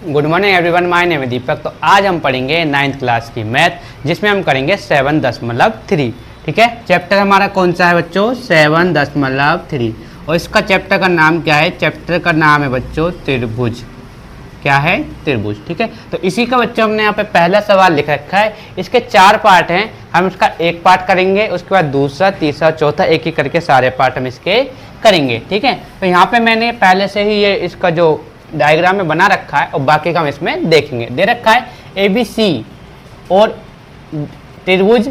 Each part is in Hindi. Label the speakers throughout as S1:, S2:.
S1: Good morning everyone, my name है दीपक। तो आज हम पढ़ेंगे 9th क्लास की मैथ, जिसमें हम करेंगे 7.3। ठीक है, चैप्टर हमारा कौन सा है बच्चों? 7.3। और इसका चैप्टर का नाम क्या है? चैप्टर का नाम है बच्चों त्रिभुज। क्या है? त्रिभुज। ठीक है, तो इसी का बच्चों हमने यहाँ पे पहला सवाल लिख रखा है। इसके 4 पार्ट हैं, हम इसका एक पार्ट करेंगे, उसके बाद दूसरा, तीसरा, चौथा, एक एक करके सारे पार्ट हम इसके करेंगे। ठीक है, तो यहाँ पे मैंने पहले से ही ये इसका जो डायग्राम में बना रखा है और बाकी का हम इसमें देखेंगे। दे रखा है ABC और त्रिभुज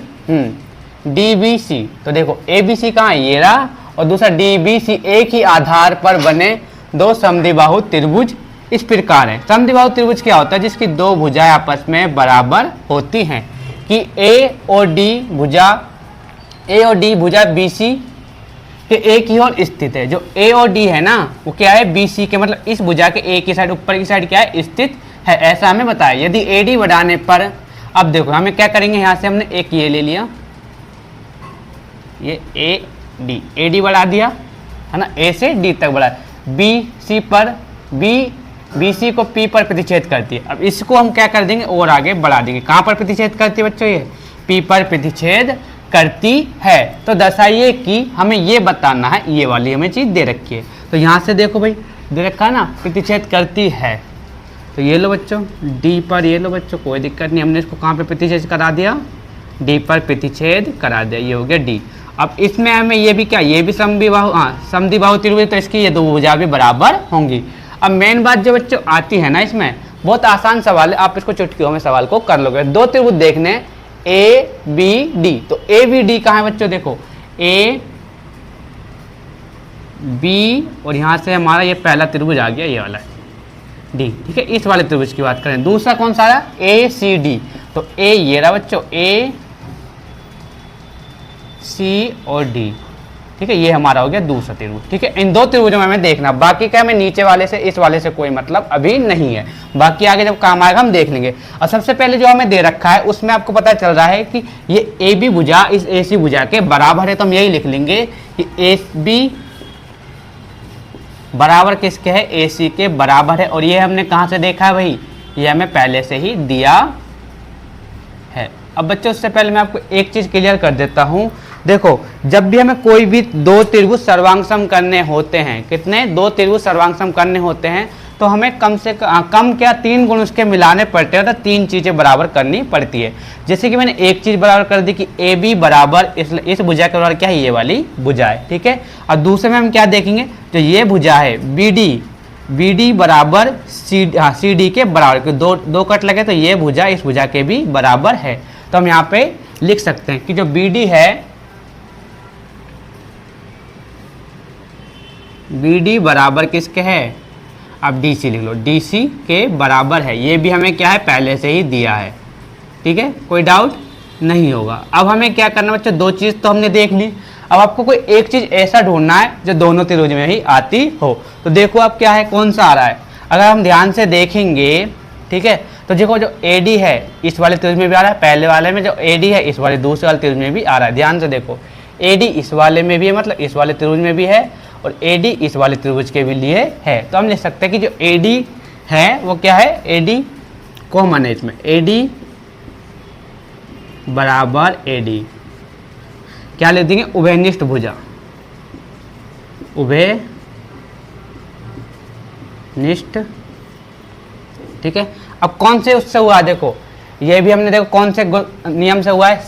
S1: DBC। तो देखो ABC कहाँ है? ये रहा, और दूसरा DBC। एक ही आधार पर बने दो समद्विबाहु त्रिभुज इस प्रकार है। समद्विबाहु त्रिभुज क्या होता है? जिसकी दो भुजाएं आपस में बराबर होती हैं। कि A और D भुजा BC कि एक ही ओर स्थित है। जो A और D है ना, वो क्या है? BC के, मतलब इस भुजा के एक ही साइड, ऊपर की साइड क्या है? स्थित है, ऐसा हमें बताया। यदि AD बढ़ाने पर, अब देखो हमें क्या करेंगे, यहाँ से हमने एक ये ले लिया, ये AD बढ़ा दिया है ना, A से D तक बढ़ा। BC पर BC को P पर प्रतिच्छेद करती है। अब इसको हम क्या कर देंगे? और आगे बढ़ा देंगे। कहाँ पर प्रतिच्छेद करती है बच्चों? ये P पर प्रतिच्छेद करती है। तो दर्शाइए कि हमें ये बताना है, ये वाली हमें चीज़ दे रखी है। तो यहाँ से देखो भाई, दे रखा है ना, प्रतिच्छेद करती है। तो ये लो बच्चों D पर, ये लो बच्चों, कोई दिक्कत नहीं, हमने इसको कहाँ पे प्रतिच्छेद करा दिया? D पर प्रतिच्छेद करा दिया, ये हो गया D। अब इसमें हमें ये भी क्या? ये भी समद्विबाहु त्रिभुज, तो इसकी ये दो भुजा भी बराबर होंगी। अब मेन बात जो बच्चों आती है ना, इसमें बहुत आसान सवाल है, आप इसको चुटकियों में सवाल को कर लोगे। दो त्रिभुज देखने ABD, तो ABD कहाँ है बच्चों? देखो AB, और यहाँ से हमारा ये पहला त्रिभुज आ गया, ये वाला D। ठीक है, इस वाले त्रिभुज की बात करें। दूसरा कौन सा है? ACD। तो A ये रहा बच्चों, A C और D। ठीक है, ये हमारा हो गया दूसरा त्रिभुज। ठीक है, इन दो त्रिभुजों में हमें देखना, बाकी क्या हमें नीचे वाले से इस वाले से कोई मतलब अभी नहीं है, बाकी आगे जब काम आएगा हम देख लेंगे। और सबसे पहले जो हमें दे रखा है उसमें आपको पता चल रहा है कि ये AB भुजा इस AC भुजा के बराबर है। तो हम यही लिख लेंगे कि AB बराबर किसके है? AC के बराबर है। और ये हमने कहाँ से देखा है भाई? ये हमें पहले से ही दिया है। अब बच्चों उससे पहले मैं आपको एक चीज़ क्लियर कर देता हूँ। देखो, जब भी हमें कोई भी दो त्रिभुज सर्वांगसम करने होते हैं, कितने? दो त्रिभुज सर्वांगसम करने होते हैं, तो हमें कम से कम क्या 3 गुण उसके मिलाने पड़ते हैं। तो 3 चीज़ें बराबर करनी पड़ती है। जैसे कि मैंने एक चीज़ बराबर कर दी कि AB बराबर इस भुजा के बराबर क्या है? ये वाली भुजा है। ठीक है, और दूसरे में हम क्या देखेंगे? जो ये भुजा है BD बराबर CD के बराबर, दो कट लगे तो ये भुजा इस भुजा के भी बराबर है। तो हम यहाँ पे लिख सकते हैं कि जो BD है, BD बराबर किसके है? अब DC लिख लो, DC के बराबर है। ये भी हमें क्या है? पहले से ही दिया है। ठीक है, कोई डाउट नहीं होगा। अब हमें क्या करना बच्चों? दो चीज़ तो हमने देख ली, अब आपको कोई एक चीज़ ऐसा ढूंढना है जो दोनों त्रिभुज में ही आती हो। तो देखो अब क्या है, कौन सा आ रहा है? अगर हम ध्यान से देखेंगे, ठीक है, तो देखो जो AD है इस वाले त्रिभुज में भी आ रहा है, पहले वाले में जो AD है इस वाले दूसरे वाले त्रिभुज में भी आ रहा है। ध्यान से देखो, AD इस वाले में भी है, मतलब इस वाले त्रिभुज में भी है, और AD इस वाले त्रिभुज के भी लिए है। तो हम लिख सकते हैं कि जो AD है वो क्या है? AD कॉमन है इसमें, AD बराबर AD क्या लिख देंगे? उभयनिष्ठ भुजा, उभयनिष्ठ। ठीक है, अब कौन से उससे हुआ? देखो ये भी हमने देखो कौन से नियम से हुआ है?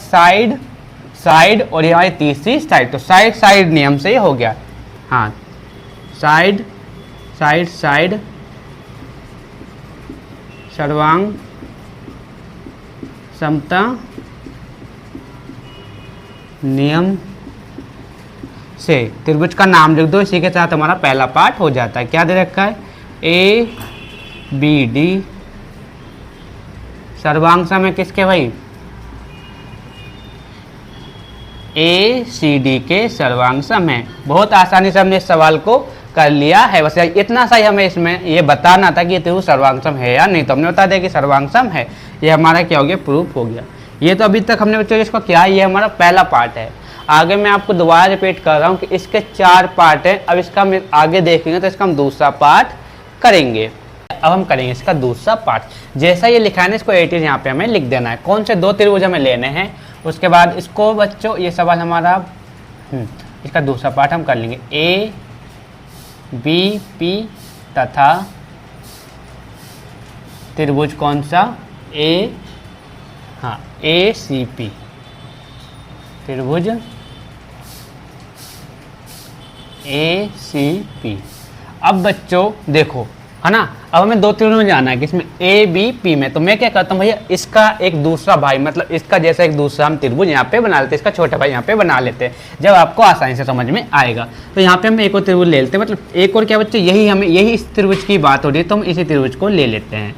S1: साइड और ये हमारी तीसरी साइड। तो साइड नियम से ही हो गया। हाँ, साइड सर्वांग समता नियम से त्रिभुज का नाम लिख दो। इसी के साथ हमारा पहला पार्ट हो जाता है। क्या दे रखा है? ABD सर्वांग सम है किसके भाई? ACD के सर्वांग सम है। बहुत आसानी से हमने इस सवाल को कर लिया है। बस इतना सा ही हमें इसमें ये बताना था कि ये त्रिभुज सर्वांग सम है या नहीं। तो हमने बता दिया कि सर्वांग सम है। ये हमारा क्या हो गया? प्रूफ हो गया। ये तो अभी तक हमने बच्चों इसको क्या, ये हमारा पहला पार्ट है। आगे मैं आपको दोबारा रिपीट कर रहा हूँ कि इसके 4 पार्ट हैं। अब इसका हम आगे देखेंगे तो इसका हम दूसरा पार्ट करेंगे। अब हम करेंगे इसका दूसरा पार्ट। जैसा ये लिखा है ना, इसको एट यहाँ पे हमें लिख देना है। कौन से दो त्रिभुज हमें लेने हैं, उसके बाद इसको बच्चों ये सवाल हमारा इसका दूसरा पार्ट हम कर लेंगे। ए बी पी तथा त्रिभुज कौन सा, ए सी पी, त्रिभुज ए सी पी। अब बच्चों देखो है ना, अब हमें दो त्रिभुज में जाना है कि इसमें ए बी पी में, तो मैं क्या करता हूँ भैया, इसका एक दूसरा भाई मतलब इसका जैसा एक दूसरा हम त्रिभुज यहाँ पे बना लेते हैं, इसका छोटा भाई यहाँ पे बना लेते हैं, जब आपको आसानी से समझ में आएगा। तो यहाँ पे हम एक और त्रिभुज ले लेते हैं, मतलब एक और क्या बच्चों, यही इस त्रिभुज की बात हो रही है, तो हम इसी त्रिभुज को ले लेते हैं।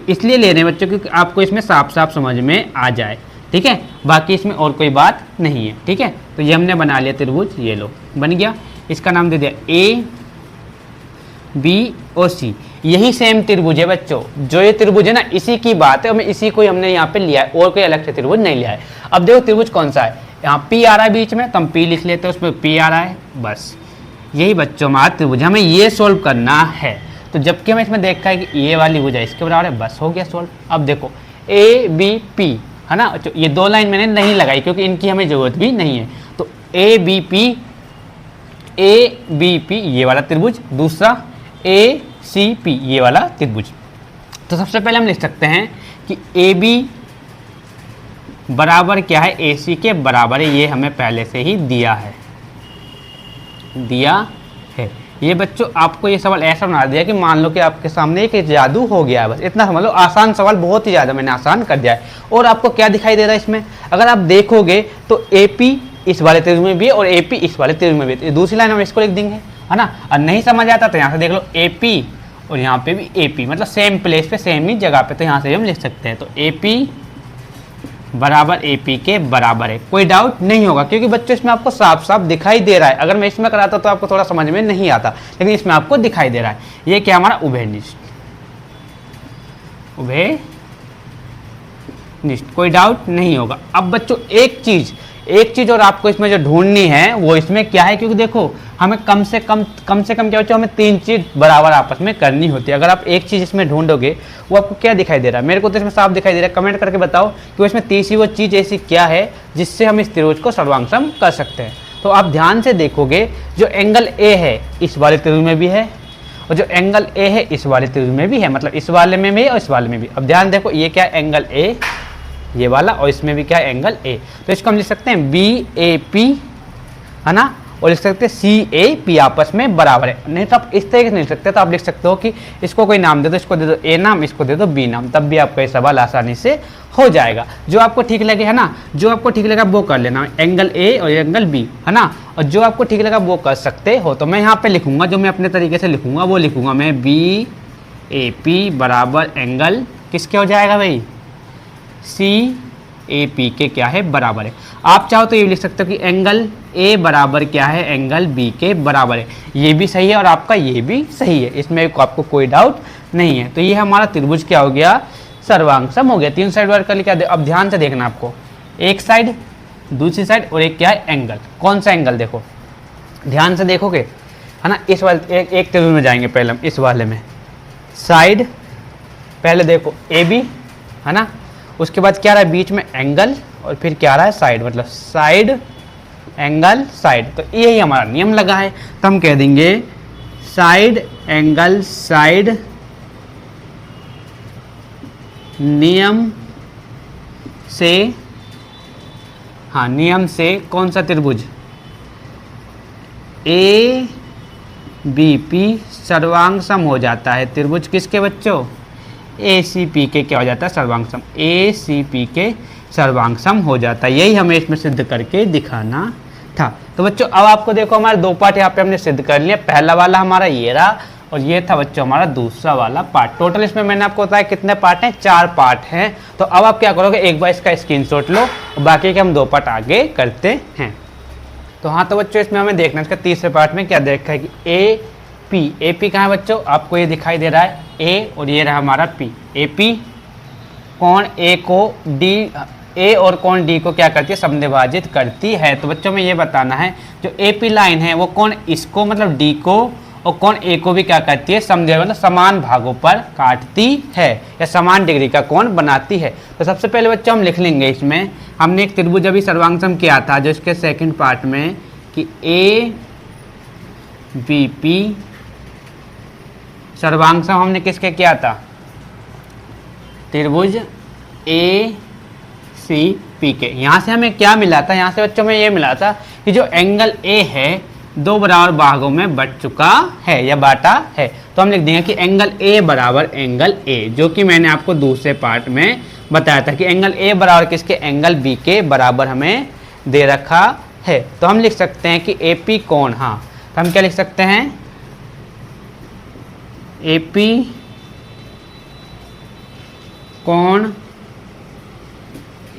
S1: इसलिए ले रहे हैं बच्चों क्योंकि आपको इसमें साफ साफ समझ में आ जाए, ठीक है, बाकी इसमें और कोई बात नहीं है, ठीक है। तो ये हमने बना लिया त्रिभुज, ये लो बन गया, इसका नाम दे दिया ए बी और सी। यही सेम त्रिभुज है बच्चों, जो ये त्रिभुज है ना, इसी की बात है, हमें इसी को हमने यहाँ पे लिया है, और कोई अलग से त्रिभुज नहीं लिया है। अब देखो त्रिभुज कौन सा है, यहाँ पी आ रहा है बीच में, तो हम पी लिख लेते हैं, उसमें पी आ रहा है, बस यही बच्चों हमारा त्रिभुज, हमें ये सोल्व करना है। तो जबकि हमें इसमें देखा है कि ये वाली भुजा इसके बराबर है, बस हो गया सोल्व। अब देखो ए बी पी है ना, तो ये दो लाइन मैंने नहीं लगाई क्योंकि इनकी हमें जरूरत भी नहीं है। तो ए बी पी ये वाला त्रिभुज, दूसरा ए सी पी ये वाला त्रिभुज। तो सबसे पहले हम लिख सकते हैं कि ए बी बराबर क्या है, ए सी के बराबर है, ये हमें पहले से ही दिया है। ये बच्चों आपको ये सवाल ऐसा बना दिया कि मान लो कि आपके सामने एक जादू हो गया है, बस इतना समझ लो। आसान सवाल, बहुत ही ज़्यादा मैंने आसान कर दिया है। और आपको क्या दिखाई दे रहा है इसमें, अगर आप देखोगे तो ए पी इस वाले त्रिभुज में भी है और ए पी इस वाले त्रिभुज में भी है। दूसरी लाइन हम इसको लिख देंगे, है ना। और नहीं समझ आता तो यहाँ से देख लो ए पी और यहाँ पे भी ए पी, मतलब सेम प्लेस पे सेम ही जगह पे, तो यहाँ से भी हम लिख सकते हैं। तो ए पी बराबर ए पी के बराबर है, कोई डाउट नहीं होगा क्योंकि बच्चों इसमें आपको साफ साफ दिखाई दे रहा है। अगर मैं इसमें कराता तो आपको थोड़ा समझ में नहीं आता, लेकिन इसमें आपको दिखाई दे रहा है। ये क्या हमारा उभयनिष्ठ, कोई डाउट नहीं होगा। अब बच्चों एक चीज और आपको इसमें जो ढूंढनी है वो इसमें क्या है, क्योंकि देखो हमें कम से कम क्या बच्चों, हमें तीन चीज बराबर आपस में करनी होती है। अगर आप एक चीज इसमें ढूंढोगे वो आपको क्या दिखाई दे रहा है, मेरे को तो इसमें साफ दिखाई दे रहा है। कमेंट करके बताओ कि इसमें तीसरी वो चीज ऐसी क्या है जिससे हम इस त्रिभुज को सर्वांगसम कर सकते हैं। तो आप ध्यान से देखोगे, जो एंगल ए है इस वाले त्रिभुज में भी है और जो एंगल ए है इस वाले त्रिभुज में भी है, मतलब इस वाले में भी और इस वाले में भी। अब ध्यान देखो, ये क्या है एंगल ए ये वाला, और इसमें भी क्या है एंगल ए। तो इसको हम लिख सकते हैं बी ए पी, है ना, और लिख सकते हैं सी ए पी आपस में बराबर है। नहीं तो आप इस तरीके से नहीं लिख सकते, तो आप लिख सकते हो कि इसको कोई नाम दे दो, इसको दे दो ए नाम, इसको दे दो बी नाम, तब भी आपका ये सवाल आसानी से हो जाएगा। जो आपको ठीक लगे, है ना, जो आपको ठीक लगा वो कर लेना, एंगल ए और एंगल बी, है ना। और जो आपको ठीक लगा वो कर सकते हो। तो मैं यहाँ पे लिखूंगा, जो मैं अपने तरीके से लिखूंगा वो लिखूंगा मैं, बी ए पी बराबर एंगल किसके हो जाएगा भाई, सी ए पी के क्या है बराबर है। आप चाहो तो ये लिख सकते हो कि एंगल ए बराबर क्या है, एंगल बी के बराबर है। ये भी सही है और आपका ये भी सही है, इसमें आपको कोई डाउट नहीं है। तो ये हमारा त्रिभुज क्या हो गया, सर्वांगसम हो गया। तीन साइड वर्क कर लिया। अब ध्यान से देखना, आपको एक साइड, दूसरी साइड और एक क्या है एंगल। कौन सा एंगल, देखो ध्यान से देखोगे, है ना। इस वाले एक त्रिभुज में जाएंगे पहले हम, इस वाले में साइड, पहले देखो ए बी, है ना, उसके बाद क्या रहा है बीच में एंगल, और फिर क्या रहा है साइड, मतलब साइड एंगल साइड। तो यही हमारा नियम लगा है, तो हम कह देंगे साइड एंगल साइड नियम से, हाँ नियम से कौन सा त्रिभुज, ए बी पी सर्वांगसम हो जाता है। त्रिभुज किसके बच्चों, ए सी पी के क्या हो जाता है सर्वांगसम, ए सी पी के सर्वांगसम हो जाता है। यही हमें इसमें सिद्ध करके दिखाना था। तो बच्चों अब आपको देखो हमारे दो पार्ट यहाँ पे हमने सिद्ध कर लिया। पहला वाला हमारा ये रहा और ये था बच्चों हमारा दूसरा वाला पार्ट। टोटल इसमें मैंने आपको बताया कितने पार्ट हैं, 4 पार्ट हैं। तो अब आप क्या करोगे, एक बार इसका स्क्रीनशॉट लो और बाकी के हम 2 पार्ट आगे करते हैं। तो हाँ, तो बच्चों इसमें हमें देखना है इसका तीसरे पार्ट में क्या देखा है कि ए पी कहाँ है बच्चों, आपको ये दिखाई दे रहा है ए और ये रहा हमारा पी। ए पी कौन ए को डी, ए और कौन डी को क्या करती है, समद्विभाजित करती है। तो बच्चों में ये बताना है जो ए पी लाइन है वो कौन इसको मतलब डी को और कोण ए को भी क्या करती है, समद्विभाजक मतलब समान भागों पर काटती है या समान डिग्री का कोण बनाती है। तो सबसे पहले बच्चों हम लिख लेंगे, इसमें हमने एक त्रिभुज अभी सर्वांगसम किया था जो इसके सेकंड पार्ट में कि ए बी पी सर्वांगसम हमने किसके किया था, त्रिभुज ए सी पी के। यहाँ से हमें क्या मिला था, यहाँ से बच्चों में ये मिला था कि जो एंगल ए है दो बराबर भागों में बट चुका है या बांटा है। तो हम लिख देंगे कि एंगल ए बराबर एंगल ए, जो कि मैंने आपको दूसरे पार्ट में बताया था कि एंगल ए बराबर किसके, एंगल बी के बराबर हमें दे रखा है। तो हम लिख सकते हैं कि ए पी कोण, हाँ तो हम क्या लिख सकते हैं, ए पी कोण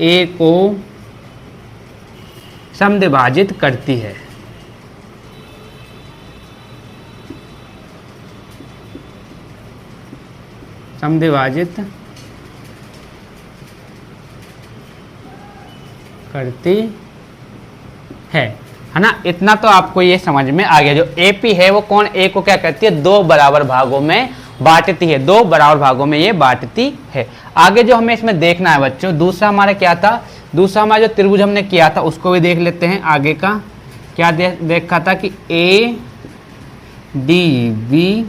S1: ए को समद्विभाजित करती है। समद्विभाजित करती है ना। इतना तो आपको ये समझ में आ गया। जो AP है वो कोण A को क्या करती है, दो बराबर भागों में बांटती है, दो बराबर भागों में ये बांटती है। आगे जो हमें इसमें देखना है बच्चों, दूसरा हमारा क्या था, दूसरा हमारा जो त्रिभुज हमने किया था उसको भी देख लेते हैं। आगे का क्या देखा था कि ADB,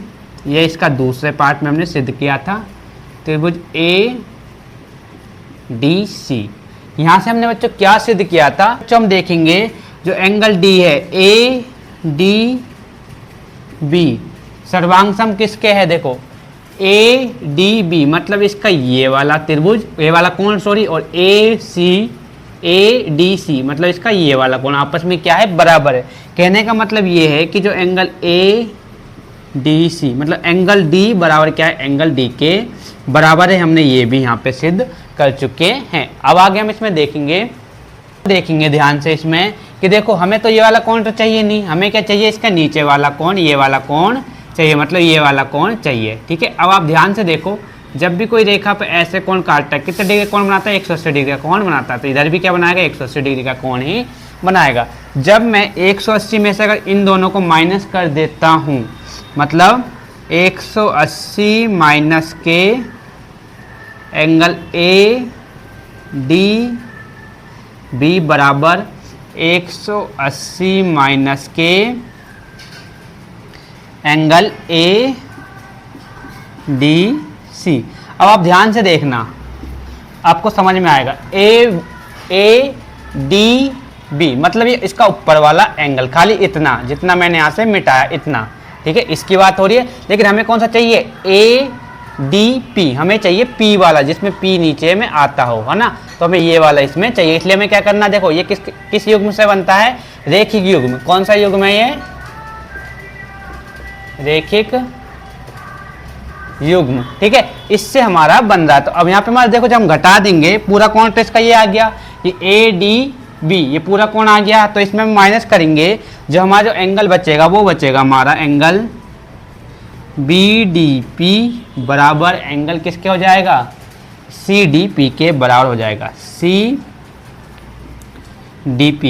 S1: ये इसका दूसरे पार्ट में हमने सिद्ध किया था, त्रिभुज ADC। यहाँ से हमने बच्चों क्या सिद्ध किया था, जो हम देखेंगे जो एंगल D है ADB सर्वांगसम किसके है, देखो ADB मतलब इसका ये वाला त्रिभुज, ये वाला कोण सॉरी, और ADC मतलब इसका ये वाला कोण आपस में क्या है, बराबर है। कहने का मतलब ये है कि जो एंगल ADC मतलब एंगल D बराबर क्या है, एंगल D के बराबर है। हमने ये भी यहाँ पे सिद्ध कर चुके हैं। अब आगे हम इसमें देखेंगे ध्यान से इसमें कि देखो हमें तो ये वाला कोण तो चाहिए नहीं, हमें क्या चाहिए, इसका नीचे वाला कोण, ये वाला कोण चाहिए, मतलब ये वाला कोण चाहिए। ठीक है, अब आप ध्यान से देखो, जब भी कोई रेखा पर ऐसे कोण काटता है कितने डिग्री का कोण बनाता है, 180 डिग्री का कोण बनाता है। तो इधर भी क्या बनाएगा, 180 डिग्री का कोण ही बनाएगा। जब मैं 180 में से अगर इन दोनों को माइनस कर देता हूँ, मतलब 180 माइनस के एंगल ADB बराबर 180 माइनस के एंगल ADC। अब आप ध्यान से देखना, आपको समझ में आएगा। ADB मतलब ये इसका ऊपर वाला एंगल, खाली इतना जितना मैंने यहाँ से मिटाया इतना। ठीक है, इसकी बात हो रही है। लेकिन हमें कौन सा चाहिए, ADP, हमें चाहिए P वाला जिसमें P नीचे में आता हो, है ना। तो हमें ये वाला इसमें चाहिए, इसलिए हमें क्या करना, देखो ये किस युग्म से बनता है, रेखिक युग्म। कौन सा युग्म है ये, रेखिक युग्म। ठीक है, इससे हमारा बन रहा है। तो अब यहाँ पे हमारा देखो, जब हम घटा देंगे पूरा कोण तो इसका ये आ गया, ये ADB ये पूरा कोण आ गया। तो इसमें हम माइनस करेंगे, जो हमारा जो एंगल बचेगा वो बचेगा हमारा एंगल BDP बराबर एंगल किसके हो जाएगा, CDP के बराबर हो जाएगा। CDP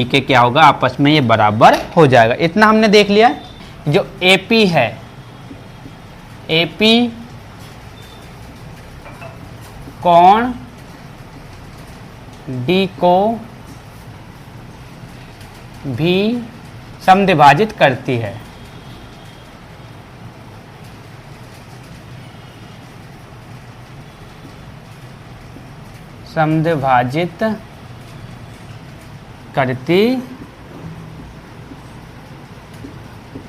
S1: के क्या होगा, आपस में ये बराबर हो जाएगा। इतना हमने देख लिया। जो AP है, AP कोण D को भी समद्विभाजित करती है। समद्विभाजित करती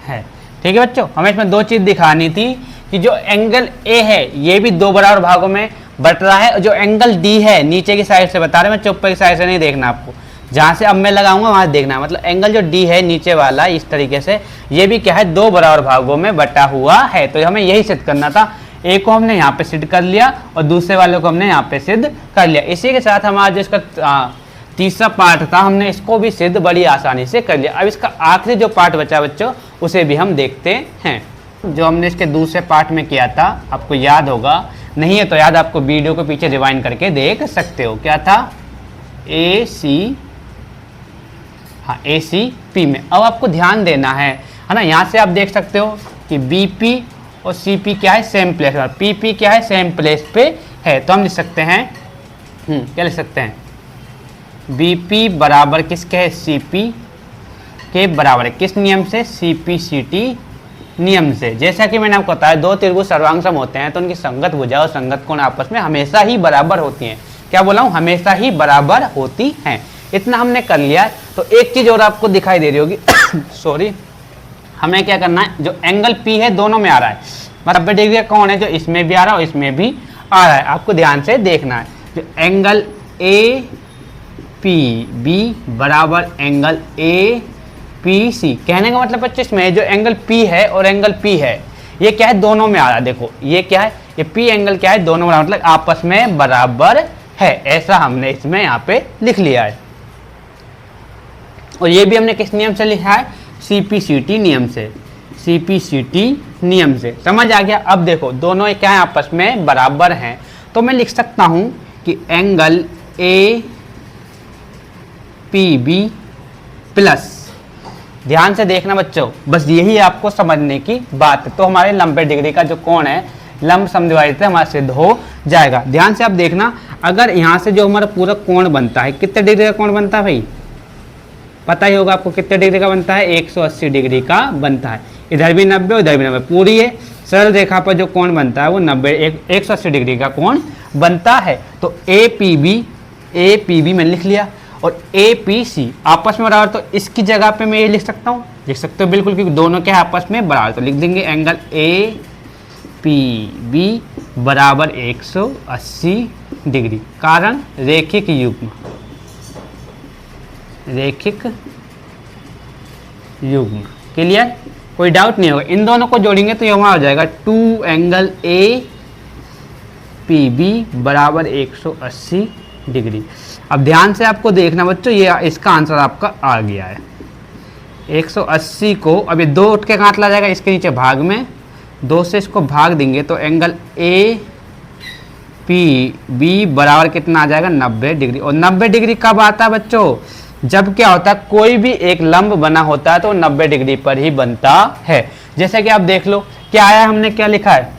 S1: है। ठीक है बच्चों, हमें इसमें दो चीज दिखानी थी कि जो एंगल A है ये भी दो बराबर भागों में बट रहा है, और जो एंगल D है नीचे की साइड से बता रहे, मैं ऊपर की साइड से नहीं देखना आपको, जहां से अब मैं लगाऊंगा वहां देखना है। मतलब एंगल जो D है नीचे वाला इस तरीके से, ये भी क्या है, दो बराबर भागों में बटा हुआ है। तो हमें यही सिद्ध करना था। A को हमने यहाँ पे सिद्ध कर लिया और दूसरे वाले को हमने यहाँ पे सिद्ध कर लिया। इसी के साथ हमारा जो इसका तीसरा पार्ट था, हमने इसको भी सिद्ध बड़ी आसानी से कर लिया। अब इसका आखिरी जो पार्ट बचा बच्चों, उसे भी हम देखते हैं। जो हमने इसके दूसरे पार्ट में किया था, आपको याद होगा, नहीं है तो याद, आपको वीडियो को पीछे रिवाइंड करके देख सकते हो। क्या था, AC, हाँ ACP में। अब आपको ध्यान देना है, है ना। यहाँ से आप देख सकते हो कि बीपी और सीपी क्या है, सेम प्लेस पर, पीपी क्या है, सेम प्लेस पे है। तो हम लिख सकते हैं क्या लिख सकते हैं, बीपी बराबर किसके है, सीपी के बराबर है। किस नियम से, सीपीसीटी नियम से। जैसा कि मैंने आपको बताया दो त्रिभुज सर्वांग सम होते हैं तो उनकी संगत भुजा और संगत कोण आपस में हमेशा ही बराबर होती हैं। क्या बोला हूँ, हमेशा ही बराबर होती हैं। इतना हमने कर लिया। तो एक चीज और आपको दिखाई दे रही होगी सॉरी, हमें क्या करना है, जो एंगल पी है दोनों में आ रहा है, मतलब 90 डिग्री का कौन है, जो इसमें भी आ रहा है और इसमें भी आ रहा है, आपको ध्यान से देखना है। जो एंगल ए पी बी बराबर एंगल ए पी सी, कहने का मतलब बच्चे इसमें जो एंगल पी है और एंगल पी है ये क्या है, दोनों में आ रहा है। देखो ये क्या है, ये पी एंगल क्या है, दोनों में मतलब आपस में बराबर है, ऐसा हमने इसमें यहाँ पे लिख लिया है। और ये भी हमने किस नियम से लिखा है, सीपीसीटी नियम से, सीपीसीटी नियम से। समझ आ गया। अब देखो दोनों क्या है, आपस में बराबर हैं, तो मैं लिख सकता हूं कि angle A P B plus, ध्यान से देखना बच्चों, बस यही आपको समझने की बात है। तो हमारे 90 डिग्री का जो कोण है लंब समद्विभाजित हमारा सिद्ध हो जाएगा। ध्यान से आप देखना, अगर यहाँ से जो हमारा पूरा कोण बनता है, कितने डिग्री का कोण बनता है भाई, पता ही होगा आपको कितने डिग्री का बनता है, 180 डिग्री का बनता है। इधर भी 90, उधर भी 90, पूरी है सरल रेखा पर जो कोण बनता है वो 180 डिग्री का कोण बनता है। तो ए पी बी मैंने लिख लिया और ए पी सी आपस में बराबर, तो इसकी जगह पे मैं ये लिख सकता हूँ, लिख सकते हो बिल्कुल, क्योंकि दोनों के आपस में बराबर। तो लिख देंगे एंगल ए पी बी बराबर 180 डिग्री, कारण रेखिक युग्म, रैखिक युग्म। क्लियर, कोई डाउट नहीं होगा। इन दोनों को जोड़ेंगे तो ये वहाँ हो जाएगा 2 एंगल ए पी बी बराबर 180 डिग्री। अब ध्यान से आपको देखना बच्चों, ये इसका आंसर आपका आ गया है 180 को। अब ये 2 उठ के कहाँ चला जाएगा, इसके नीचे भाग में, 2 से इसको भाग देंगे तो एंगल ए पी बी बराबर कितना आ जाएगा, 90 डिग्री। और 90 डिग्री कब आता है बच्चों, जब क्या होता है, कोई भी एक लंब बना होता है तो 90 डिग्री पर ही बनता है। जैसे कि आप देख लो क्या आया, हमने क्या लिखा है,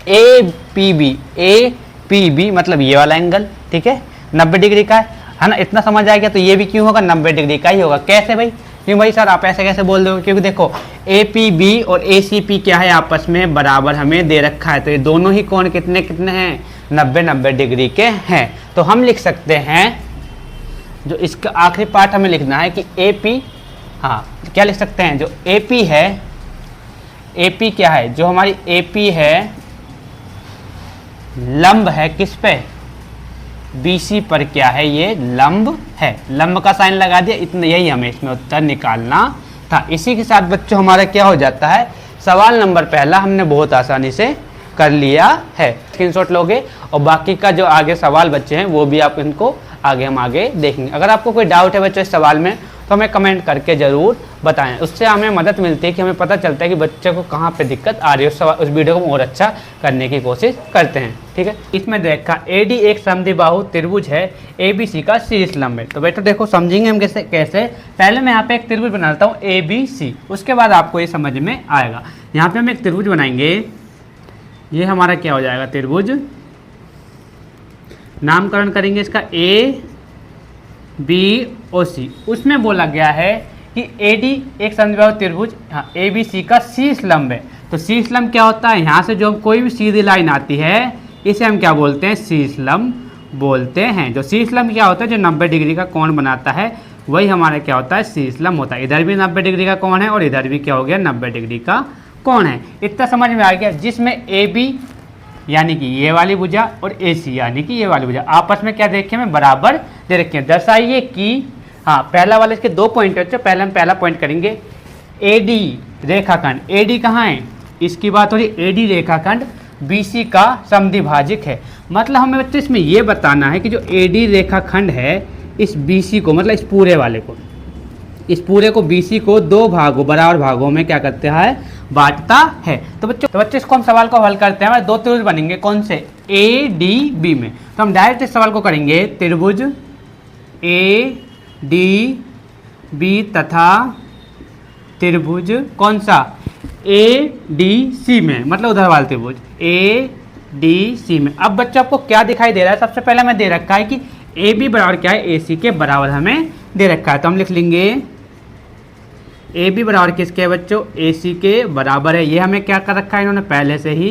S1: ए पी बी मतलब ये वाला एंगल, ठीक है, 90 डिग्री का है ना। इतना समझ आ गया। तो ये भी क्यों होगा, 90 डिग्री का ही होगा। कैसे भाई, क्यों भाई सर आप ऐसे कैसे बोल दोगे, क्योंकि देखो ए पी बी और ए सी पी क्या है, आपस में बराबर हमें दे रखा है। तो ये दोनों ही कोण कितने कितने हैं, 90 डिग्री के हैं। तो हम लिख सकते हैं, जो इसका आखिरी पार्ट हमें लिखना है कि ए पी, हाँ क्या लिख सकते हैं, जो ए पी है, ए पी क्या है, जो हमारी ए पी है लंब है किस पे, बीसी पर क्या है, ये लंब है। लंब का साइन लगा दिया, इतना यही हमें इसमें उत्तर निकालना था। इसी के साथ बच्चों हमारा क्या हो जाता है, सवाल नंबर पहला हमने बहुत आसानी से कर लिया है। स्क्रीनशॉट लोगे और बाकी का जो आगे सवाल बच्चे हैं वो भी आप इनको हम आगे देखेंगे। अगर आपको कोई डाउट है बच्चों इस सवाल में तो हमें कमेंट करके ज़रूर बताएं, उससे हमें मदद मिलती है कि हमें पता चलता है कि बच्चे को कहाँ पे दिक्कत आ रही है। उस वीडियो को और अच्छा करने की कोशिश करते हैं, ठीक है। इसमें देखा AD एक समद्विबाहु त्रिभुज है, ABC का शीर्ष लंब है। तो बेटा देखो समझेंगे हम कैसे पहले मैं यहाँ पे एक त्रिभुज बनाता हूँ ABC, उसके बाद आपको ये समझ में आएगा। यहाँ पे हम एक त्रिभुज बनाएंगे, ये हमारा क्या हो जाएगा, त्रिभुज, नामकरण करेंगे इसका ABOC। उसमें बोला गया है कि AD एक समद्विबाहु त्रिभुज, हाँ ABC का शीर्ष लंब है। तो शीर्ष लंब क्या होता है, यहाँ से जो कोई भी सीधी लाइन आती है इसे हम क्या बोलते हैं, शीर्ष लंब बोलते हैं। जो शीर्ष लंब क्या होता है, जो 90 डिग्री का कोण बनाता है वही हमारा क्या होता है, शीर्ष लंब होता है। इधर भी 90 डिग्री का कोण है और इधर भी क्या हो गया, 90 डिग्री का कोण है। इतना समझ में आ गया। जिसमें AB यानी कि ये वाली भुजा और AC यानी कि ये वाली भुजा आपस में क्या देखे हमें, बराबर दे रखे हैं। दर्शाइए कि, हाँ पहला वाले इसके 2 पॉइंट है। पहले हम पहला पॉइंट करेंगे, AD रेखाखंड, AD कहाँ है, इसकी बात हो रही, AD रेखाखंड BC का समद्विभाजक है। मतलब हमें बच्चे इसमें ये बताना है कि जो AD रेखाखंड है इस BC को, मतलब इस पूरे वाले को, इस पूरे को BC को 2 भागों, बराबर भागों में क्या करते हैं, बांटता है। तो बच्चों इसको हम सवाल को हल करते हैं। 2 त्रिभुज बनेंगे, कौन से, ADB में। तो हम डायरेक्ट इस सवाल को करेंगे, त्रिभुज ADB तथा त्रिभुज कौन सा, ए डी सी में, मतलब उधर वाला त्रिभुज ए डी सी में। अब बच्चों आपको क्या दिखाई दे रहा है, सबसे पहले हमें दे रखा है कि ए बी बराबर क्या है, ए सी के बराबर हमें दे रखा है। तो हम लिख लेंगे ए बी बराबर किसके है बच्चों, ए सी के बराबर है। ये हमें क्या कर रखा है, इन्होंने पहले से ही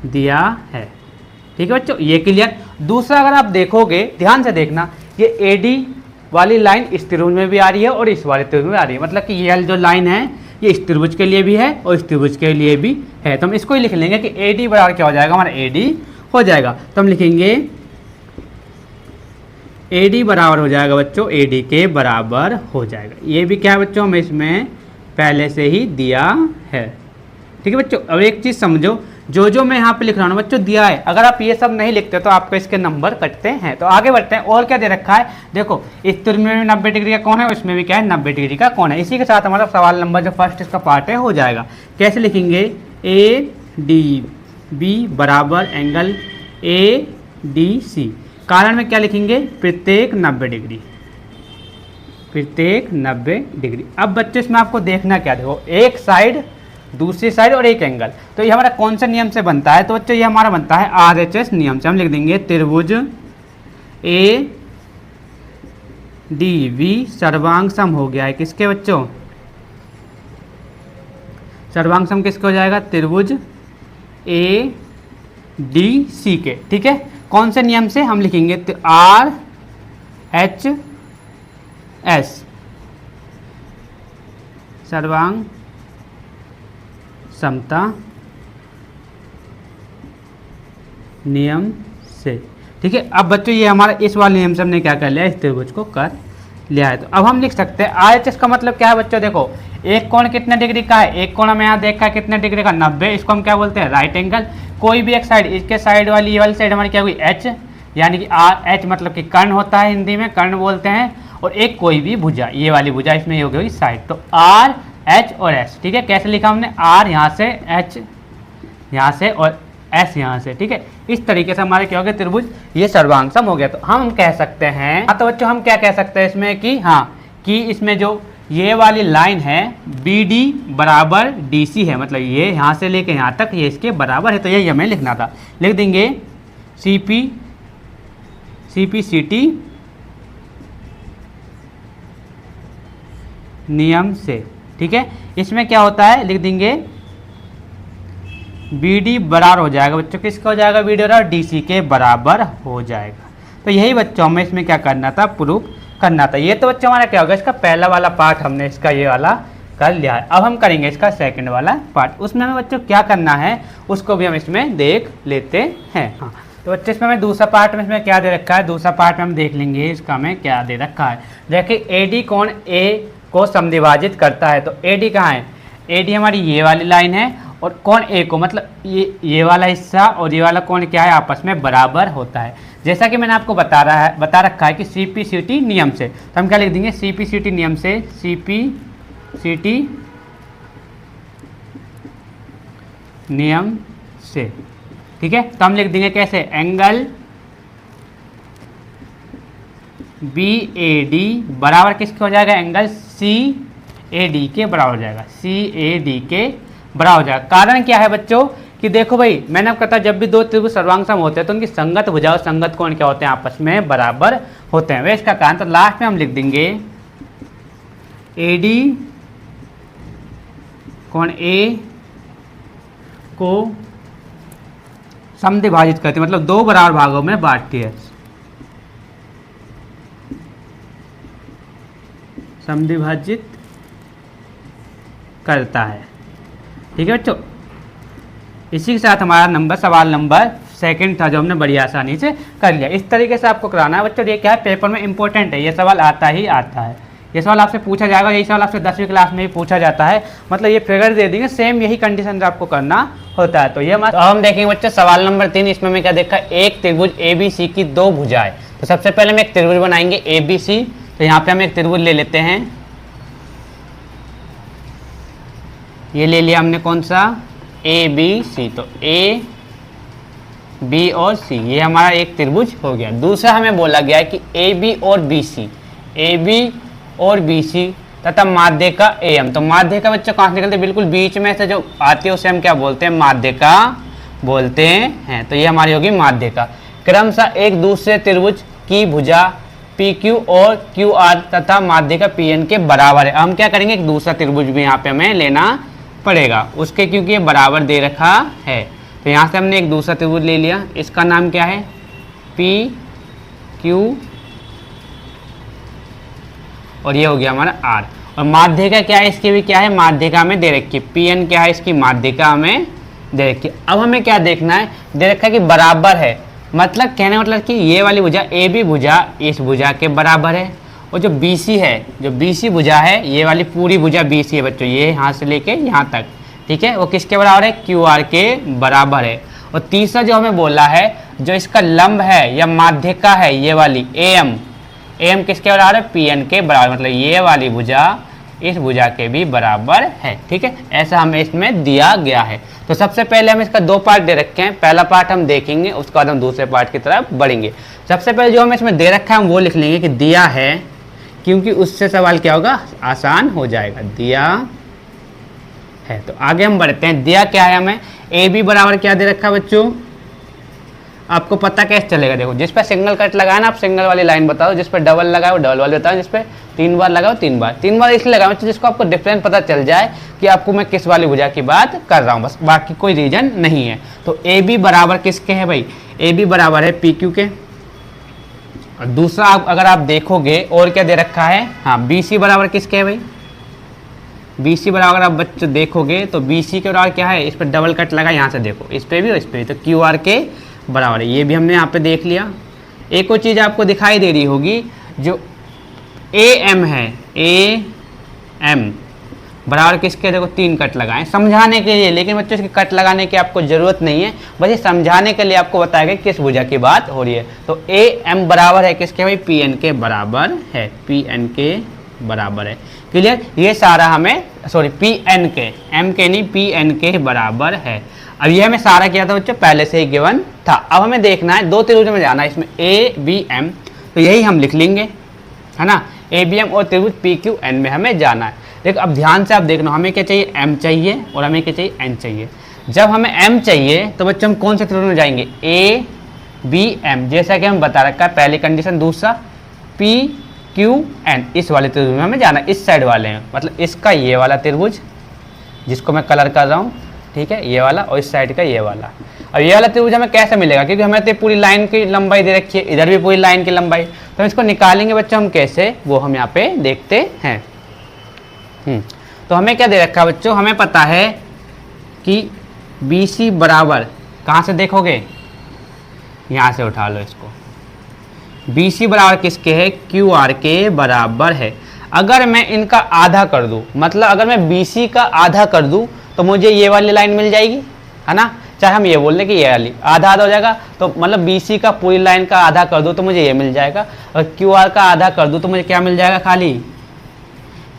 S1: दिया है। ठीक है बच्चों, ये क्लियर। दूसरा अगर आप देखोगे, ध्यान से देखना, ये ए डी वाली लाइन इस त्रिभुज में भी आ रही है और इस वाले त्रिभुज में आ रही है, मतलब कि ये जो लाइन है ये इस त्रिभुज के लिए भी है और इस त्रिभुज के लिए भी है। तो हम इसको ही लिख लेंगे कि ए डी बराबर क्या हो जाएगा, हमारा ए डी हो जाएगा। तो हम लिखेंगे ए डी बराबर हो जाएगा बच्चों, ए डी के बराबर हो जाएगा। ये भी क्या है बच्चों, हमें इसमें पहले से ही दिया है। ठीक है बच्चों, अब एक चीज़ समझो, जो जो मैं यहाँ पे लिख रहा हूँ बच्चों दिया है, अगर आप ये सब नहीं लिखते तो आपको इसके नंबर कटते हैं। तो आगे बढ़ते हैं, और क्या दे रखा है, देखो इस त्रिभुज में भी 90 डिग्री का कोण है, उसमें भी क्या है 90 डिग्री का कोण है। इसी के साथ हमारा सवाल नंबर जो फर्स्ट इसका पार्ट है हो जाएगा। कैसे लिखेंगे, ए डी बी बराबर एंगल ए डी सी, कारण में क्या लिखेंगे, प्रत्येक 90 डिग्री, प्रत्येक 90 डिग्री। अब बच्चों इसमें आपको देखना क्या, देखो एक साइड, दूसरी साइड और एक एंगल, तो ये हमारा कौन से नियम से बनता है, तो बच्चों ये हमारा बनता है आरएचएस नियम से। हम लिख देंगे त्रिभुज ए डी वी सर्वांग सम हो गया है किसके बच्चों, सर्वांग सम किसके हो जाएगा, त्रिभुज ए डी सी के। ठीक है, कौन से नियम से, हम लिखेंगे आर एच एस सर्वांग समता नियम से। ठीक है, अब बच्चों ये हमारा इस वाले नियम से हमने क्या कर लिया, इस त्रिभुज को कर लिया है। तो अब हम लिख सकते हैं आरएचएस का मतलब क्या है बच्चों, देखो एक कोण कितने डिग्री का है, एक कोण हमें यहाँ देखा है कितने डिग्री का, 90, इसको हम क्या बोलते हैं, राइट एंगल। कोई भी एक साइड, इसके साइड वाली ये वाली साइड हमारी क्या हुई, एच, यानी कि आर एच मतलब कि कर्ण होता है, हिंदी में कर्ण बोलते हैं। और एक कोई भी भुजा, ये वाली भुजा इसमें ये हो गई साइड, तो आर एच और एस। ठीक है, कैसे लिखा हमने, आर यहाँ से, एच यहाँ से और एस यहाँ से। ठीक है, इस तरीके से हमारे क्या हो गया, त्रिभुज ये सर्वांग सम हो गया। तो हम कह सकते हैं, हाँ तो बच्चों हम क्या कह सकते हैं इसमें कि, हाँ कि इसमें जो ये वाली लाइन है बी डी बराबर डी सी है, मतलब ये यहाँ से लेके यहाँ तक ये इसके बराबर है। तो यही हमें लिखना था, लिख देंगे सी पी सी टी नियम से। ठीक है, इसमें क्या होता है, लिख देंगे बी डी बराबर हो जाएगा बच्चों, किसका हो जाएगा, बी डी बराबर डी सी के बराबर हो जाएगा। तो यही बच्चों हमें इसमें क्या करना था, प्रूफ करना था। ये तो बच्चों हमारा क्या होगा, इसका पहला वाला पार्ट हमने इसका ये वाला कर लिया है। अब हम करेंगे इसका सेकंड वाला पार्ट, उसमें हमें बच्चों क्या करना है उसको भी हम इसमें देख लेते हैं। हाँ तो बच्चे इसमें हमें दूसरा पार्ट में इसमें क्या दे रखा है, दूसरा पार्ट में हम देख लेंगे इसका हमें क्या दे रखा है। देखिए ए डी कोण ए को समद्विभाजित करता है, तो ए डी कहाँ है, ए डी हमारी ये वाली लाइन है और कोण ए को, मतलब ये वाला हिस्सा और ये वाला कोण क्या है, आपस में बराबर होता है। जैसा कि मैंने आपको बता रखा है कि सी पी सी टी नियम से, तो हम क्या लिख देंगे, सी पी सी टी नियम से, सी पी सी टी नियम से। ठीक है, तो हम लिख देंगे कैसे, एंगल बी ए डी बराबर किसके हो जाएगा, एंगल सी ए डी के बराबर हो जाएगा, सी ए डी के बराबर हो जाएगा। कारण क्या है बच्चों कि देखो भाई मैंने आपको कहा जब भी दो त्रिभुज सर्वांग सम होते हैं तो उनकी संगत भुजा और संगत कोण क्या होते हैं, आपस में बराबर होते हैं, वे इसका कारण। तो लास्ट में हम लिख देंगे ए डी कोण ए को समद्विभाजित करती है, मतलब दो बराबर भागों में बांटती है, समद्विभाजित करता है। ठीक है बच्चों, इसी के साथ हमारा सवाल नंबर सेकंड था जो हमने बड़ी आसानी से कर लिया। इस तरीके से आपको कराना है बच्चों, ये क्या है पेपर में इंपॉर्टेंट है, ये सवाल आता ही आता है, ये सवाल आपसे पूछा जाएगा, यही सवाल आपसे 10वीं क्लास में भी पूछा जाता है, मतलब ये फिगर दे देंगे सेम यही कंडीशन से आपको करना होता है। तो ये तो हम देखेंगे बच्चों सवाल नंबर 3, इसमें मैं क्या देखा, एक त्रिभुज ए बी सी की दो भुजाएं। तो सबसे पहले हम एक त्रिभुज बनाएंगे ए बी सी, तो यहाँ पे हम एक त्रिभुज ले लेते हैं, ये ले लिया हमने कौन सा, ए बी सी, तो ए बी और सी ये हमारा एक त्रिभुज हो गया। दूसरा हमें बोला गया है कि ए बी और बी सी, ए बी और बी सी तथा माध्यिका AM। तो माध्यिका बच्चों कहाँ से निकलते हैं, बिल्कुल बीच में से जो आती है उसे हम क्या बोलते हैं, माध्यिका बोलते हैं। तो ये हमारी होगी माध्यिका। क्रमशः एक दूसरे त्रिभुज की भुजा PQ और QR तथा माध्यिका PN के बराबर है। हम क्या करेंगे, एक दूसरा त्रिभुज भी यहाँ पे हमें लेना पड़ेगा उसके, क्योंकि ये बराबर दे रखा है। तो यहाँ से हमने एक दूसरा त्रिभुज ले लिया, इसका नाम क्या है, PQ, और ये हो गया हमारा R। और माध्यिका क्या है, इसकी भी क्या है, माध्यिका में दे रखी है। PN क्या है, इसकी माध्यिका में दे रखी है। अब हमें क्या देखना है, दे रखा है कि बराबर है, मतलब कहने मतलब कि ये वाली भुजा AB भुजा इस भुजा के बराबर है, और जो BC है, जो BC भुजा है, ये वाली पूरी भुजा BC है बच्चों, ये यहाँ से लेके यहाँ तक, ठीक है, वो किसके बराबर है, QR के बराबर है। और तीसरा जो हमें बोला है, जो इसका लंब है या माध्यिका है, ये वाली AM किसके बराबर है, PN के बराबर, मतलब ये वाली भुजा इस भुजा के भी बराबर है। ठीक है, ऐसा हमें इसमें दिया गया है। तो सबसे पहले हम इसका 2 पार्ट दे रखे हैं, पहला पार्ट हम देखेंगे, उसके बाद हम दूसरे पार्ट की तरफ बढ़ेंगे। सबसे पहले जो हमें इसमें दे रखा है हम वो लिख लेंगे कि दिया है, क्योंकि उससे सवाल क्या होगा, आसान हो जाएगा, दिया है। तो आगे हम बढ़ते हैं, दिया क्या है हमें, AB बराबर क्या दे रखा है बच्चों, आपको पता कैसे चलेगा, देखो जिस पर सिंगल कट लगाया ना, आप सिंगल वाली लाइन बताओ, जिस पर डबल लगाओ डबल वाली बताओ, जिस पर 3 बार लगाओ 3 बार। 3 बार इसलिए लगाओ जिसको आपको डिफरेंस पता चल जाए कि आपको मैं किस वाली भुजा की बात कर रहा हूँ, बस बाकी कोई रीजन नहीं है। तो AB बराबर किसके है भाई, AB बराबर है PQ के। और दूसरा अगर आप देखोगे और क्या दे रखा है, हाँ BC बराबर किसके है भाई, BC बराबर आप बच्चों देखोगे तो BC के बराबर क्या है, इस पर डबल कट लगा, यहाँ से देखो इस पर भी और इस पर भी, तो QR के बराबर है। ये भी हमने यहाँ पे देख लिया। एक और चीज़ आपको दिखाई दे रही होगी, जो AM है, AM बराबर किसके, देखो 3 कट लगाएं समझाने के लिए, लेकिन बच्चों इसके कट लगाने की आपको ज़रूरत नहीं है, बस ये समझाने के लिए आपको बताया गया किस भुजा की बात हो रही है। तो AM बराबर है किसके भाई, PN के बराबर है, PN के बराबर है। क्लियर, ये सारा हमें PN के, M के नहीं, PN के बराबर है। अब ये हमें सारा किया था बच्चों, पहले से ही गिवन था। अब हमें देखना है 2 त्रिभुज में जाना है, इसमें ABM, तो यही हम लिख लेंगे, है ना, ABM और त्रिभुज PQN में हमें जाना है। देखो अब ध्यान से आप देखना, हमें क्या चाहिए, M चाहिए और हमें क्या चाहिए, N चाहिए। जब हमें M चाहिए तो बच्चों हम कौन से त्रिभुज में जाएंगे, ABM, जैसा कि हम बता रखा है पहली कंडीशन। दूसरा PQN, इस वाले त्रिभुज में हमें जाना है, इस साइड वाले में, मतलब इसका ये वाला त्रिभुज जिसको मैं कलर कर रहा हूँ, ठीक है, ये वाला, और इस साइड का ये वाला। अब ये वाला त्रिभुज हमें कैसे मिलेगा, क्योंकि हमें तो पूरी लाइन की लंबाई दे रखी है, इधर भी पूरी लाइन की लंबाई, तो हम इसको निकालेंगे बच्चों हम कैसे, वो हम यहाँ पे देखते हैं। तो हमें क्या दे रखा है बच्चों, हमें पता है कि BC बराबर, कहाँ से देखोगे, यहाँ से उठा लो इसको, BC बराबर किसके है, QR के बराबर है। अगर मैं इनका आधा कर दूँ, मतलब अगर मैं BC का आधा कर दूँ तो मुझे ये वाली लाइन मिल जाएगी, है ना, चाहे हम ये बोल दें कि ये वाली आधा आधा हो जाएगा, तो मतलब BC का पूरी लाइन का आधा कर दूँ तो मुझे ये मिल जाएगा, और QR का आधा कर दूँ तो मुझे क्या मिल जाएगा, खाली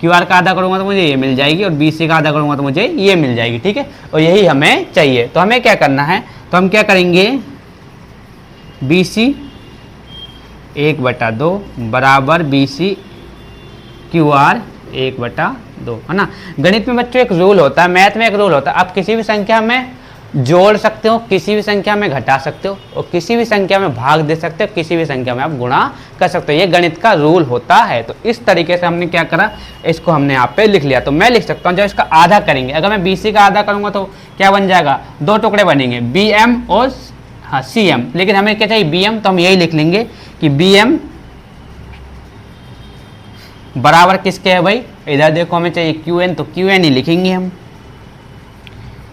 S1: QR का आधा करूँगा तो मुझे ये मिल जाएगी, और BC का आधा करूँगा तो मुझे ये मिल जाएगी। ठीक है, और यही हमें चाहिए। तो हमें क्या करना है, तो हम क्या करेंगे, BC 1/2 बराबर BC QR 1/2, है ना। गणित में बच्चों एक रूल होता है, मैथ में एक रूल होता है, आप किसी भी संख्या में जोड़ सकते हो, किसी भी संख्या में घटा सकते हो, और किसी भी संख्या में भाग दे सकते हो, किसी भी संख्या में आप गुणा कर सकते हो, ये गणित का रूल होता है। तो इस तरीके से हमने क्या करा, इसको हमने यहाँ पे लिख लिया। तो मैं लिख सकता हूँ, जब इसका आधा करेंगे, अगर मैं BC का आधा करूँगा तो क्या बन जाएगा, 2 टुकड़े बनेंगे, BM और हाँ CM, लेकिन हमें क्या चाहिए, BM, तो हम यही लिख लेंगे कि BM बराबर किसके है भाई, इधर देखो हमें चाहिए QN, तो QN ही लिखेंगे हम,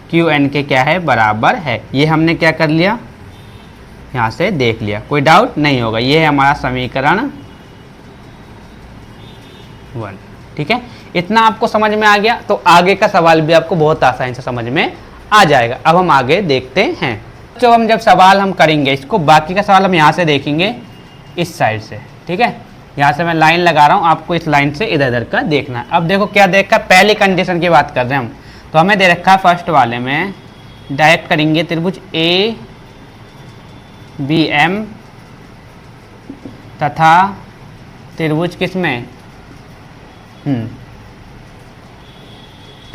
S1: QN के क्या है, बराबर है। ये हमने क्या कर लिया, यहाँ से देख लिया, कोई डाउट नहीं होगा, ये है हमारा समीकरण 1। ठीक है, इतना आपको समझ में आ गया, तो आगे का सवाल भी आपको बहुत आसानी से समझ में आ जाएगा। अब हम आगे देखते हैं, तो हम जब सवाल हम करेंगे इसको, बाकी का सवाल हम यहाँ से देखेंगे, इस साइड से। ठीक है, यहाँ से मैं लाइन लगा रहा हूँ, आपको इस लाइन से इधर इधर का देखना है। अब देखो क्या देखा, पहली कंडीशन की बात कर रहे हैं हम, तो हमें दे रखा है फर्स्ट वाले में, डायरेक्ट करेंगे त्रिभुज ABM तथा त्रिभुज किसमें,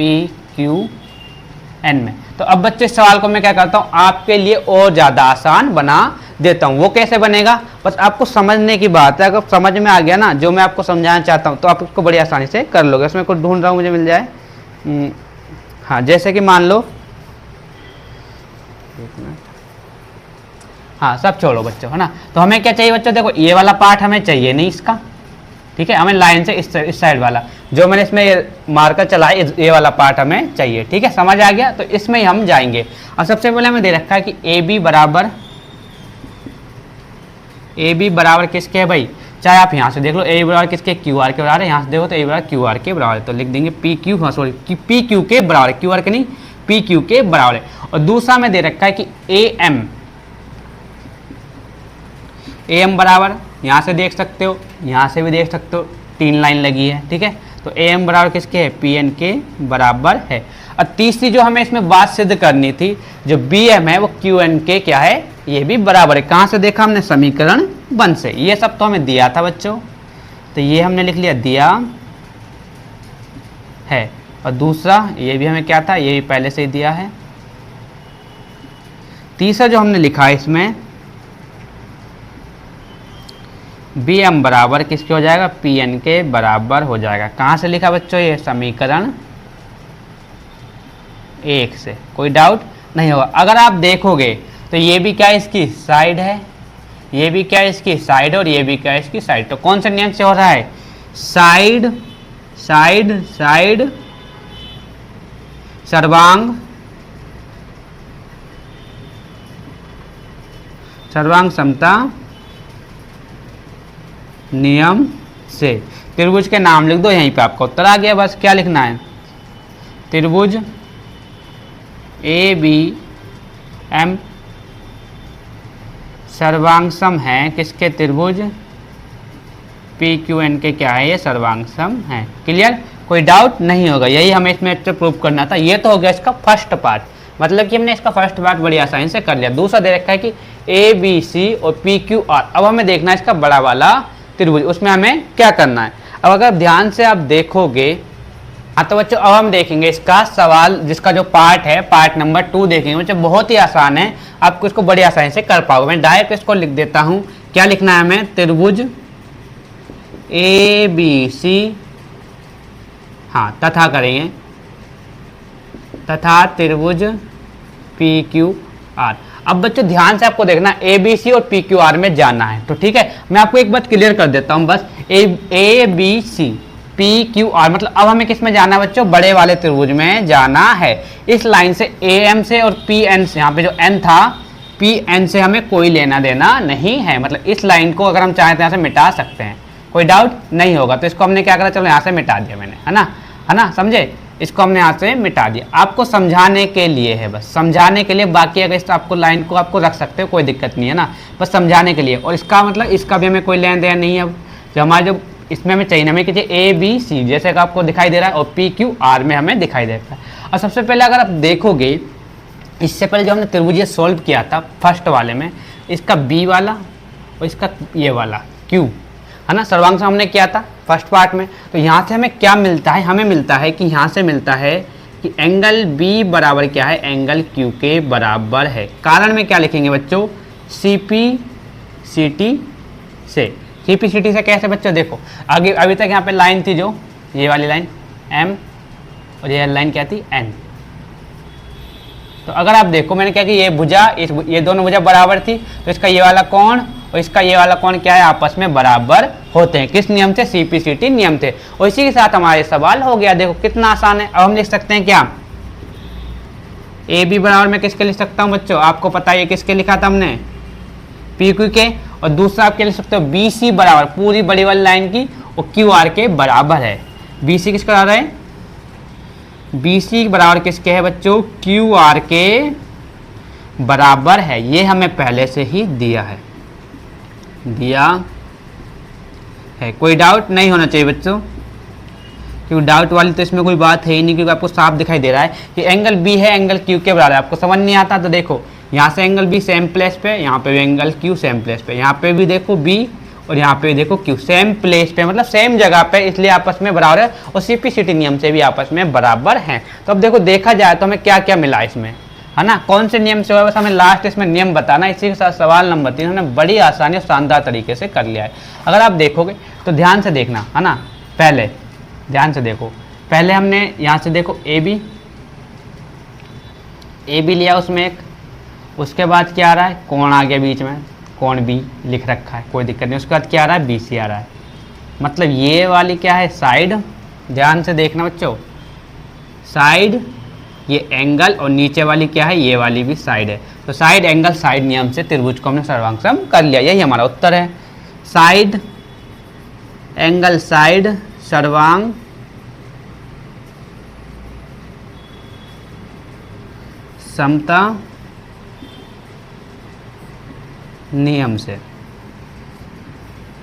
S1: PQN में। तो अब बच्चे इस सवाल को मैं क्या करता हूँ, आपके लिए और ज़्यादा आसान बना देता हूँ। वो कैसे बनेगा, बस आपको समझने की बात है। अगर समझ में आ गया ना जो मैं आपको समझाना चाहता हूँ, तो आप उसको बड़ी आसानी से कर लोगे। उसमें कुछ ढूंढ रहा हूँ, मुझे मिल जाए। हाँ, जैसे कि मान लो, हाँ सब छोड़ो बच्चों, है ना। तो हमें क्या चाहिए बच्चों, देखो ये वाला पार्ट हमें चाहिए नहीं इसका, ठीक है। हमें लाइन से इस साइड वाला जो मैंने इसमें मार्कर चला है, ये वाला पार्ट हमें चाहिए, ठीक है। समझ आ गया, तो इसमें ही हम जाएंगे। और सबसे पहले हमें दे रखा है कि ए बी बराबर किसके है भाई, चाहे आप यहाँ से देख लो, ए बराबर किसके, क्यू आर के बराबर है। यहाँ से देखो तो ए बराबर क्यू आर के बराबर है, तो लिख देंगे पी क्यू, हाँ सॉरी पी क्यू के बराबर है, क्यू आर के नहीं, पी क्यू के बराबर है। और दूसरा में दे रखा है कि ए एम बराबर, यहाँ से देख सकते हो, यहाँ से भी देख सकते हो, 3 लाइन लगी है, ठीक है। तो ए एम बराबर किसके है, पी एन के बराबर है। और तीसरी जो हमें इसमें बात सिद्ध करनी थी, जो बी एम है वो क्यू एन के क्या है, ये भी बराबर है। कहाँ से देखा हमने, समीकरण 1 से। ये सब तो हमें दिया था बच्चों, तो ये हमने लिख लिया दिया है। और दूसरा ये भी हमें क्या था, ये भी पहले से ही दिया है। तीसरा जो हमने लिखा है इसमें, बी एम बराबर किसके हो जाएगा, पी एन के बराबर हो जाएगा। कहाँ से लिखा बच्चों, ये समीकरण 1 से। कोई डाउट नहीं होगा। अगर आप देखोगे तो ये भी क्या है, इसकी साइड है, ये भी क्या है, इसकी साइड, और ये भी क्या है, इसकी साइड। तो कौन से नियम से हो रहा है, साइड साइड साइड सर्वांग समता नियम से। त्रिभुज के नाम लिख दो, यहीं पे आपका उत्तर आ गया। बस क्या लिखना है, त्रिभुज ए बी एम सर्वांग सम है किसके, त्रिभुज पी क्यू एन के क्या है, ये सर्वांग सम है। क्लियर, कोई डाउट नहीं होगा। यही हमें इसमें अच्छा प्रूव करना था। ये तो हो गया इसका फर्स्ट पार्ट, मतलब कि हमने इसका फर्स्ट पार्ट बड़ी आसानी से कर लिया। दूसरा दे रखा है कि ए बी सी और पी क्यू आर। अब हमें देखना है इसका बड़ा वाला त्रिभुज, उसमें हमें क्या करना है। अब अगर ध्यान से आप देखोगे, हाँ तो बच्चों अब हम देखेंगे इसका सवाल, जिसका जो पार्ट है, पार्ट नंबर 2 देखेंगे बच्चों। बहुत ही आसान है, आपको इसको बड़ी आसानी से कर पाओगे। मैं डायरेक्ट इसको लिख देता हूँ। क्या लिखना है हमें, त्रिभुज ए बी सी, हाँ तथा करेंगे, तथा त्रिभुज पी क्यू आर। अब बच्चों ध्यान से आपको देखना, ए बी सी और पी क्यू आर में जाना है, तो ठीक है। मैं आपको एक बात क्लियर कर देता हूँ बस, A B C P Q R, मतलब अब हमें किस में जाना है बच्चों, बड़े वाले त्रिभुज में जाना है। इस लाइन से ए एम से और पी एन से, यहाँ पे जो एन था, पी एन से हमें कोई लेना देना नहीं है। मतलब इस लाइन को अगर हम चाहें तो यहाँ से मिटा सकते हैं, कोई डाउट नहीं होगा। तो इसको हमने क्या करा, चलो यहाँ से मिटा दिया मैंने, है ना, समझे। इसको हमने यहाँ से मिटा दिया, आपको समझाने के लिए है, बस समझाने के लिए। बाकी अगर इस आपको लाइन को आपको रख सकते हो, कोई दिक्कत नहीं है ना, बस समझाने के लिए। और इसका मतलब इसका भी हमें कोई लेना देना नहीं है। अब जो हमारा जो इसमें हमें चाहिए, हमें कीजिए ए बी सी जैसे कि आपको दिखाई दे रहा है, और पी क्यू आर में हमें दिखाई दे रहा है। और सबसे पहले अगर आप देखोगे, इससे पहले जो हमने त्रिभुज सॉल्व किया था फर्स्ट वाले में, इसका बी वाला और इसका ये वाला क्यू, है ना, सर्वांग सम हमने किया था फर्स्ट पार्ट में। तो यहाँ से हमें क्या मिलता है, हमें मिलता है कि यहाँ से मिलता है कि एंगल बी बराबर क्या है, एंगल क्यू के बराबर है। कारण में क्या लिखेंगे बच्चों, सी पी सी टी से। सी पी सी टी से कैसे बच्चों, देखो आगे अभी तक यहाँ पे लाइन थी, जो ये वाली लाइन एम, और ये लाइन क्या थी, एन। तो अगर आप देखो मैंने क्या कि ये भुजा, ये दोनों भुजा बराबर थी, तो इसका ये वाला कोण और इसका ये वाला कोण क्या है, आपस में बराबर होते हैं। किस नियम से, सीपीसीटी नियम थे। और इसी के साथ हमारे सवाल हो गया। देखो कितना आसान है। अब हम लिख सकते हैं क्या, ए बी बराबर मैं किसके लिख सकता हूँ बच्चों, आपको पता है किसके लिखा था हमने, पी क्यू के। और दूसरा आप क्या लिख सकते हो, बी सी बराबर पूरी बड़ी वाली लाइन की और क्यू आर के बराबर है। बी सी किसका बराबर है, बी सी बराबर किसके है बच्चों, क्यू आर के बराबर है। ये हमें पहले से ही दिया है, कोई डाउट नहीं होना चाहिए बच्चों, क्योंकि डाउट वाली तो इसमें कोई बात है ही नहीं, क्योंकि आपको साफ दिखाई दे रहा है कि एंगल बी है, एंगल क्यू के बराबर है। आपको समझ नहीं आता तो देखो, यहाँ से एंगल बी सेम प्लेस पे, यहाँ पे भी एंगल क्यू सेम प्लेस पे, यहाँ पे भी देखो बी और यहाँ पे देखो क्यू, सेम प्लेस पे मतलब सेम जगह पे, इसलिए आपस में बराबर है और सीपीसीटी नियम से भी आपस में बराबर हैं। तो अब देखो देखा जाए तो हमें क्या क्या मिला इसमें, है ना, कौन से नियम से हुआ, बस हमें लास्ट इसमें नियम बताना। इसी के साथ सवाल नंबर 3 हमने बड़ी आसानी और शानदार तरीके से कर लिया है। अगर आप देखोगे तो ध्यान से देखना, है ना, पहले ध्यान से देखो, पहले हमने यहाँ से देखो ए बी लिया उसमें एक, उसके बाद क्या आ रहा है, कोण आ गया बीच में, कोण बी लिख रखा है, कोई दिक्कत नहीं। उसके बाद क्या आ रहा है, बी सी आ रहा है, मतलब ये वाली क्या है, साइड, ध्यान से देखना बच्चों, साइड ये एंगल, और नीचे वाली क्या है, ये वाली भी साइड है। तो साइड एंगल साइड नियम से त्रिभुज को हमने सर्वांग कर लिया, यही हमारा उत्तर है। साइड एंगल साइड सर्वांग समता नियम से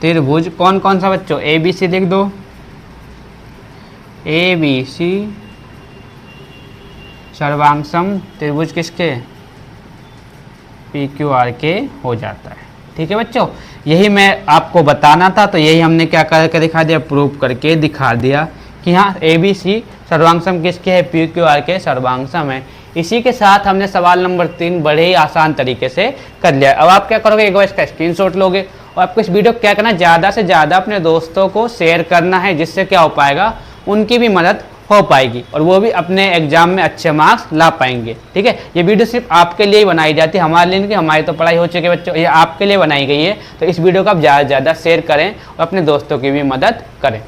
S1: त्रिभुज कौन कौन सा बच्चों, ए बी सी लिख दो, ए बी सी सर्वांगसम त्रिभुज किसके, पी क्यू आर के हो जाता है। ठीक है बच्चों, यही मैं आपको बताना था, तो यही हमने क्या करके दिखा दिया, प्रूव करके दिखा दिया कि हाँ ए बी सी सर्वांगसम किसके है, पी क्यू आर के सर्वांगसम है। इसी के साथ हमने सवाल नंबर 3 बड़े ही आसान तरीके से कर लिया। अब आप क्या करोगे, एक बार इसका स्क्रीनशॉट लोगे और आपको इस वीडियो को क्या करना है, ज़्यादा से ज़्यादा अपने दोस्तों को शेयर करना है, जिससे क्या हो पाएगा, उनकी भी मदद हो पाएगी और वो भी अपने एग्जाम में अच्छे मार्क्स ला पाएंगे। ठीक है, ये वीडियो सिर्फ आपके लिए ही बनाई जाती है, हमारे लिए नहीं, हमारी तो पढ़ाई हो चुकी है बच्चों, ये आपके लिए बनाई गई है। तो इस वीडियो को आप ज़्यादा से ज़्यादा शेयर करें और अपने दोस्तों की भी मदद करें।